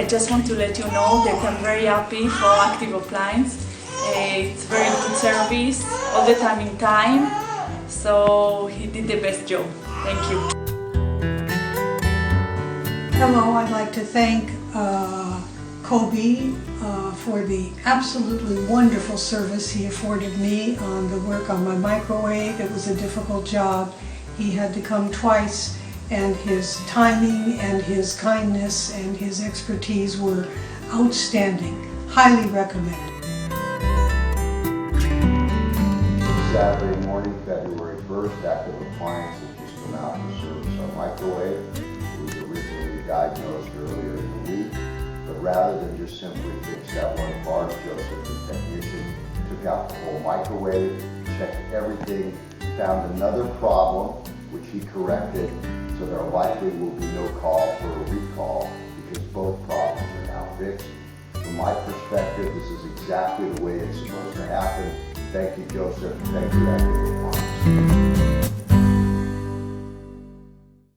I just want to let you know that I'm very happy for Active Appliance. It's very good service, all the time in time, so he did the best job. Thank you. Hello, I'd like to thank Kobe for the absolutely wonderful service he afforded me on the work on my microwave. It was a difficult job. He had to come twice, and his timing and his kindness and his expertise were outstanding. Highly recommended. Saturday morning, February 1st, Active Appliance has just come out to service our microwave. It was originally diagnosed earlier in the week, but rather than just simply fix that one part, Joseph, the technician, took out the whole microwave, checked everything, found another problem, which he corrected, so there likely will be no call for a recall because both problems are now fixed. From my perspective, this is exactly the way it's supposed to happen. Thank you, Joseph. Thank you, Active Appliance.